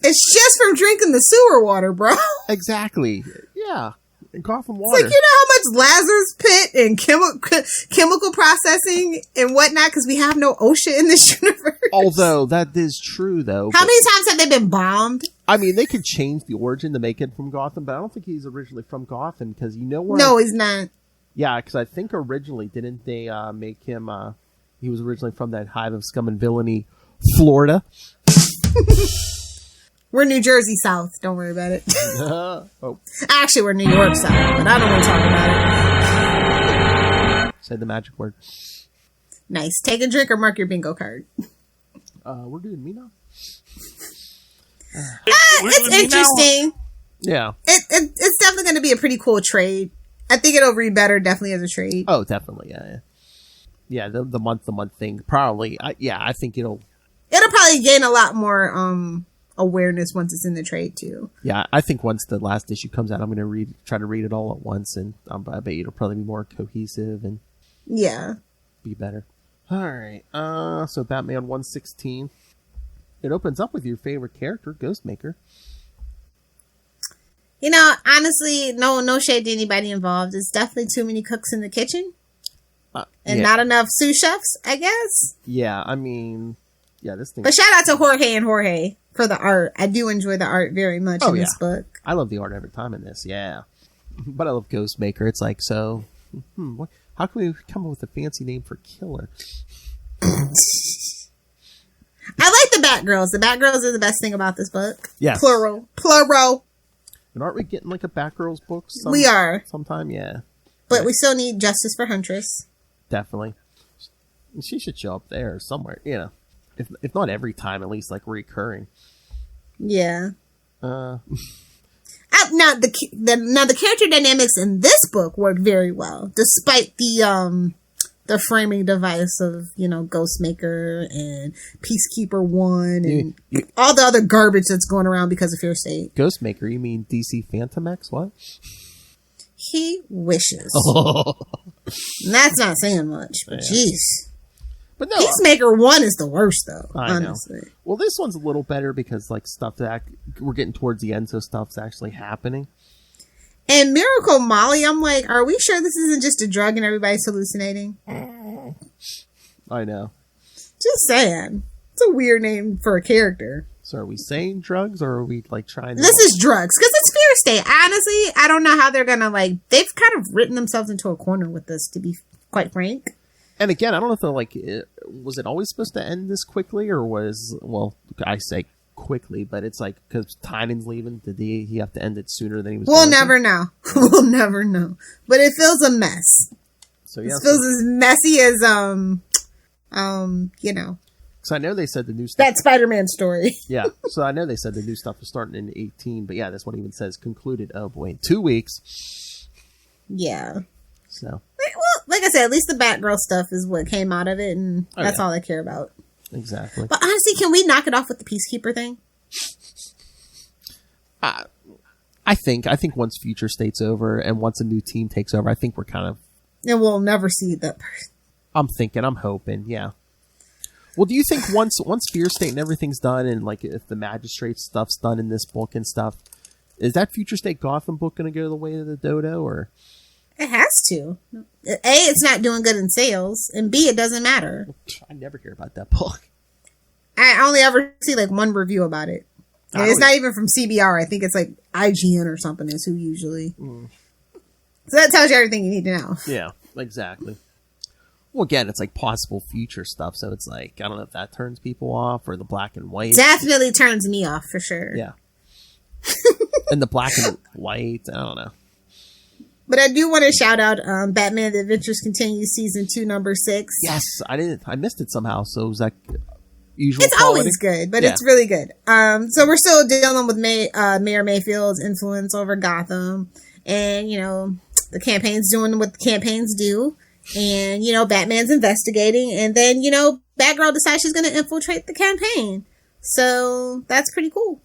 It's just from drinking the sewer water, bro. Exactly. Yeah. Gotham water. It's like, how much Lazarus Pit and chemical processing and whatnot, because we have no OSHA in this universe. Although, that is true, though. How many times have they been bombed? I mean, they could change the origin to make it from Gotham, but I don't think he's originally from Gotham, because you know where... No, he's not. Yeah, because I think originally, didn't they make him... he was originally from that hive of scum and villainy, Florida. We're New Jersey South. Don't worry about it. Oh. Actually, we're New York South, but I don't want to talk about it. Say the magic word. Nice. Take a drink or mark your bingo card. We're doing me now? It's interesting. Yeah. It's definitely going to be a pretty cool trade. I think it'll read better definitely as a trade. Oh, definitely, yeah. Yeah, the month-to-month thing, probably. I think it'll probably gain a lot more awareness once it's in the trade, too. Yeah, I think once the last issue comes out, I'm going to try to read it all at once, and I bet it'll probably be more cohesive and be better. All right, so Batman 116. It opens up with your favorite character, Ghostmaker. Honestly, no shade to anybody involved. It's definitely too many cooks in the kitchen. And not enough sous chefs, I guess. Yeah, I mean, this thing... But shout out to Jorge and Jorge for the art. I do enjoy the art very much in this book. I love the art every time in this, yeah. But I love Ghostmaker. It's like, so... how can we come up with a fancy name for killer? I like the Batgirls. The Batgirls are the best thing about this book. Yes. Plural. And aren't we getting like a Batgirls book? We are. Sometime, yeah. But we still need Justice for Huntress. Definitely. She should show up there somewhere, If not every time, at least like recurring. Yeah. Now the character dynamics in this book work very well, despite the framing device of Ghostmaker and Peacekeeper 1 and all the other garbage that's going around because of Fear State. Ghostmaker, you mean DC Phantom X? What? He wishes. And that's not saying much, but jeez. But no, Peacemaker 1 is the worst, though, honestly. Know. Well, this one's a little better because, stuff that we're getting towards the end, so stuff's actually happening. And Miracle Molly, I'm like, are we sure this isn't just a drug and everybody's hallucinating? I know. Just saying. It's a weird name for a character. So are we saying drugs, or are we, trying to... This is drugs, because it's Fear State. Honestly, I don't know how they're gonna, they've kind of written themselves into a corner with this, to be quite frank. And again, I don't know if they're was it always supposed to end this quickly, or I say quickly, but it's because Tynan's leaving, did he have to end it sooner than he was We'll never know. We'll never know. But it feels a mess. So it feels as messy as, Because I know they said the new stuff... That Spider-Man story. Yeah, so I know they said the new stuff was starting in 18, but this one even says concluded, oh boy, in 2 weeks. Yeah. So. Well, like I said, at least the Batgirl stuff is what came out of it, and that's all I care about. Exactly. But honestly, can we knock it off with the Peacekeeper thing? I think once Future State's over and once a new team takes over, I think we're kind of... And we'll never see that person. I'm hoping, yeah. Well, do you think once Fear State and everything's done, and like if the magistrate stuff's done in this book and stuff, is that Future State Gotham book going to go the way of the Dodo, or? It has to. A, it's not doing good in sales, and B, it doesn't matter. I never hear about that book. I only ever see like one review about it. And it's not even from CBR. I think it's like IGN or something is who usually. So that tells you everything you need to know. Yeah, exactly. Well, again, it's like possible future stuff, so it's like, I don't know if that turns people off, or the black and white. Definitely turns me off, for sure. Yeah. And the black and white, I don't know. But I do want to shout out Batman: The Adventures Continue Season 2, Number 6. Yes, I missed it somehow, so it was like usual It's quality. always good, but it's really good. So we're still dealing with Mayor Mayfield's influence over Gotham, and, you know, the campaign's doing what the campaigns do. And, you know, Batman's investigating, and then, you know, Batgirl decides she's going to infiltrate the campaign. So that's pretty cool.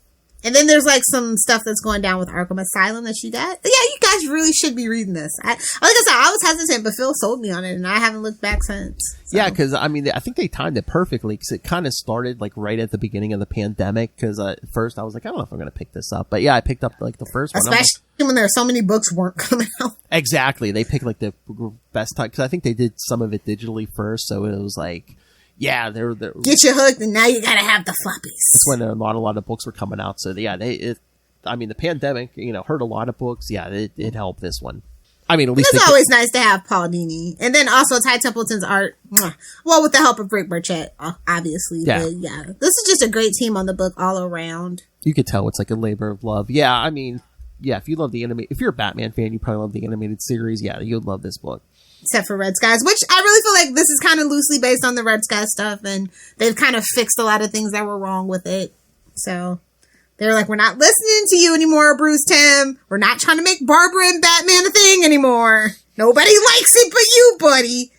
And then there's like some stuff that's going down with Arkham Asylum that you got. Yeah, you guys really should be reading this. Like I said, I was hesitant, but Phil sold me on it, and I haven't looked back since. So. Yeah, because I mean, I think they timed it perfectly, because it kind of started like right at the beginning of the pandemic. Because at first I was like, I don't know if I'm going to pick this up, but yeah, I picked up like the first one. Especially when there are so many books weren't coming out. Exactly, they picked like the best time, because I think they did some of it digitally first, so it was like. Yeah, they're get you hooked, and now you gotta have the floppies. That's when a lot of books were coming out. So yeah, the pandemic, you know, hurt a lot of books. Yeah, it helped this one. I mean, at least it's always nice to have Paul Dini, and then also Ty Templeton's art. Well, with the help of Rick Burchett, obviously. Yeah. But yeah, this is just a great team on the book all around. You could tell it's like a labor of love. Yeah, I mean, yeah, if you love if you're a Batman fan, you probably love the animated series. Yeah, you'd love this book. Except for Red Skies, which I really feel like this is kind of loosely based on the Red Skies stuff, and they've kind of fixed a lot of things that were wrong with it. So they're like, we're not listening to you anymore, Bruce Timm. We're not trying to make Barbara and Batman a thing anymore. Nobody likes it but you, buddy.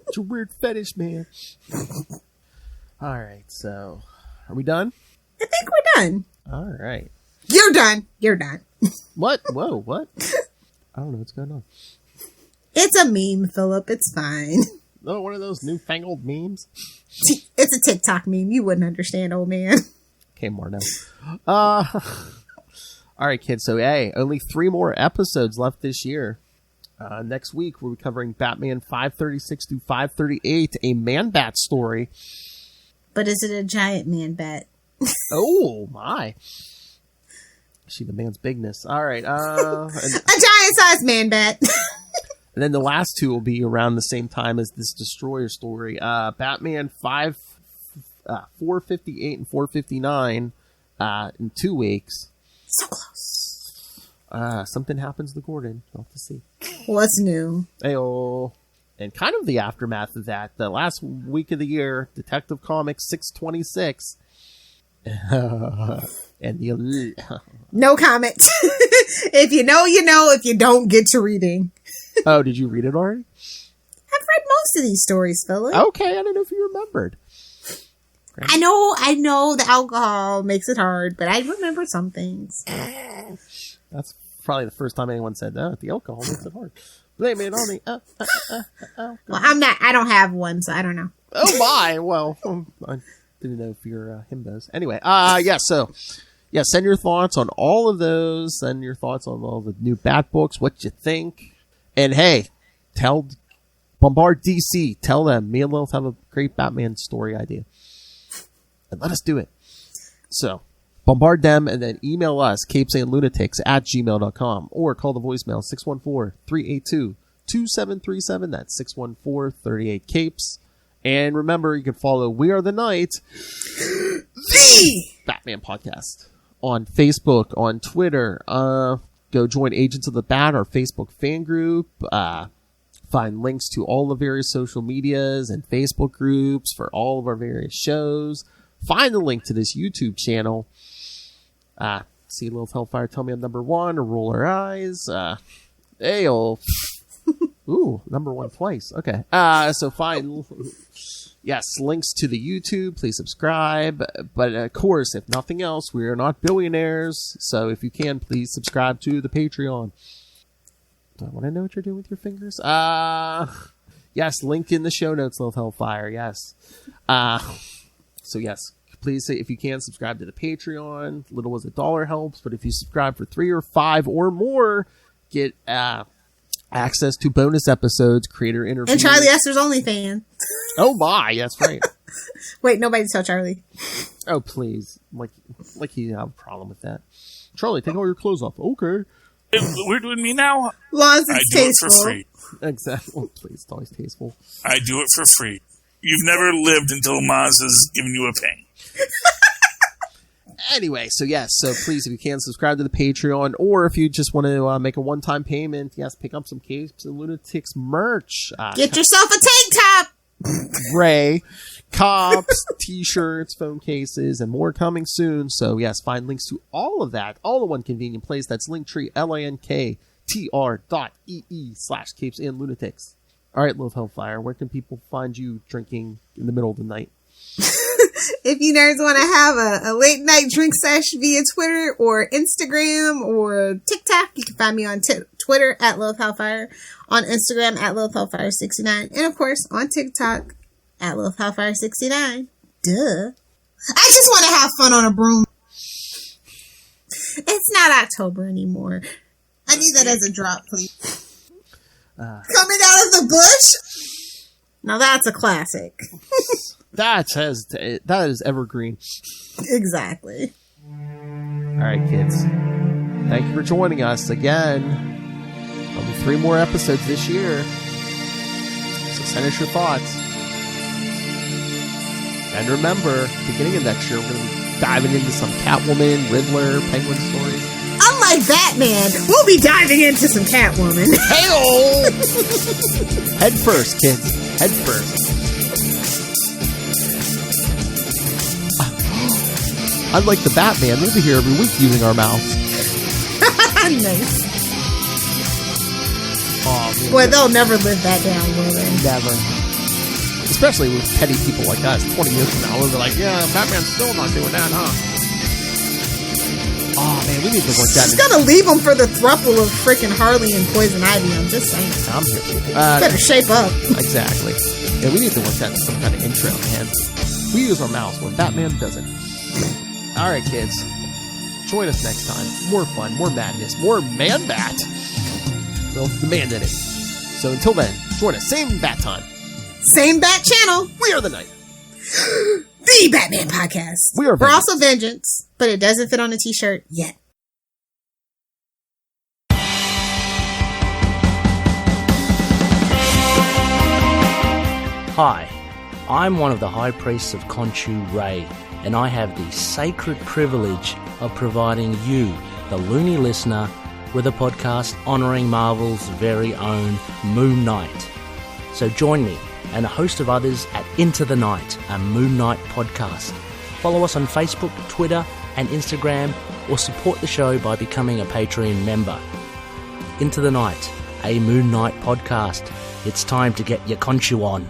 It's a weird fetish, man. All right, so are we done? I think we're done. All right. You're done. You're done. What? Whoa, what? I don't know what's going on. It's a meme, Philip. It's fine. Oh, one of those newfangled memes? It's a TikTok meme. You wouldn't understand, old man. Okay, Marno. All right, kids. So, hey, only 3 more episodes left this year. Next week, we'll be covering Batman 536 through 538, a Man-Bat story. But is it a giant Man-Bat? Oh, my. See the man's bigness. All right. A giant-sized Man-Bat. And then the last 2 will be around the same time as this Destroyer story. Batman 458 and 459 in 2 weeks. So close. Something happens to Gordon. We'll have to see. What's new? Ayo. And kind of the aftermath of that, the last week of the year, Detective Comics 626. And the no comment. If you know, you know. If you don't, get to reading. Oh, did you read it already? I've read most of these stories, Philip. Okay, I don't know if you remembered. Right. I know the alcohol makes it hard, but I remember some things. That's probably the first time anyone said that. The alcohol makes it hard. Blame it on the Well, I don't have one, so I don't know. Oh my, well, I didn't know if you're himbos. Anyway, so send your thoughts on all of those. Send your thoughts on all the new Bat books, what you think. And hey, bombard DC. Tell them me and Lilith have a great Batman story idea. And let us do it. So, bombard them and then email us, capesandlunatics@gmail.com, or call the voicemail 614-382-2737. That's 614-38-CAPES. And remember, you can follow We Are the Night, the Batman podcast, on Facebook, on Twitter. Go join Agents of the Bat, our Facebook fan group. Find links to all the various social medias and Facebook groups for all of our various shows. Find the link to this YouTube channel. See Lilith Hellfire tell me I'm number 1 or roll her eyes. Ooh, number 1 twice. Okay. So find, links to the YouTube. Please subscribe. But of course, if nothing else, we are not billionaires. So if you can, please subscribe to the Patreon. Do I want to know what you're doing with your fingers? Yes, link in the show notes, Lilith Hellfire. Yes. So yes, please, if you can, subscribe to the Patreon. Little as $1 helps, but if you subscribe for $3 or $5 or more, get access to bonus episodes, creator interviews, And Charlie Esther's OnlyFans. Oh my, that's right. Wait, nobody tell Charlie. Oh please, like you have a problem with that. Charlie, take all your clothes off. Okay. We're doing me now? Long as I it's do it tasteful. for free. Exactly. Oh, please, it's always tasteful. I do it for free. You've never lived until Maz has given you a ping. Anyway, so yes, so please, if you can, subscribe to the Patreon, or if you just want to make a one-time payment, yes, pick up some Capes and Lunatics merch. Get yourself a tank top. Ray, cups, t-shirts, phone cases, and more coming soon. So yes, find links to all of that, all in one convenient place. That's Linktree, linktr.ee/Capes and Lunatics. All right, Lilith Hellfire, where can people find you drinking in the middle of the night? If you nerds want to have a late night drink sesh via Twitter or Instagram or TikTok, you can find me on Twitter at Lilith Hellfire, on Instagram at Lilith Hellfire69, and of course on TikTok at Lilith Hellfire69. Duh. I just want to have fun on a broom. It's not October anymore. I need that as a drop, please. Coming out of the bush? Now that's a classic. That is evergreen. Exactly. All right, kids. Thank you for joining us again. There'll be 3 more episodes this year. So send us your thoughts. And remember, beginning of next year, we're going to be diving into some Catwoman, Riddler, Penguin stories. Unlike Batman, we'll be diving into some Catwoman. Hey-oh! Head first, kids. Head first. Unlike the Batman, we'll be here every week using our mouths. Nice. Oh, man. Boy, they'll never live that down, will they? Never. Especially with petty people like us. 20 years from now, we'll be like, yeah, Batman's still not doing that, huh? Oh, man, we need to work that. Just gotta leave them for the thruple of freaking Harley and Poison Ivy. I'm just saying. I'm here. Better shape up. Exactly. Yeah, we need to work that into some kind of intro, man. We use our mouths when Batman doesn't. All right, kids. Join us next time. More fun, more madness, more Man-Bat. Well, the man did it. So until then, join us. Same bat time. Same Bat channel. We are the night. The Batman Podcast. We're also Vengeance, but it doesn't fit on a t-shirt yet. Hi, I'm one of the High Priests of Khonshu Ray, and I have the sacred privilege of providing you, the loony listener, with a podcast honouring Marvel's very own Moon Knight. So join me and a host of others at Into the Night, a Moon Knight podcast. Follow us on Facebook, Twitter and Instagram, or support the show by becoming a Patreon member. Into the Night, a Moon Knight podcast. It's time to get your Khonshu on.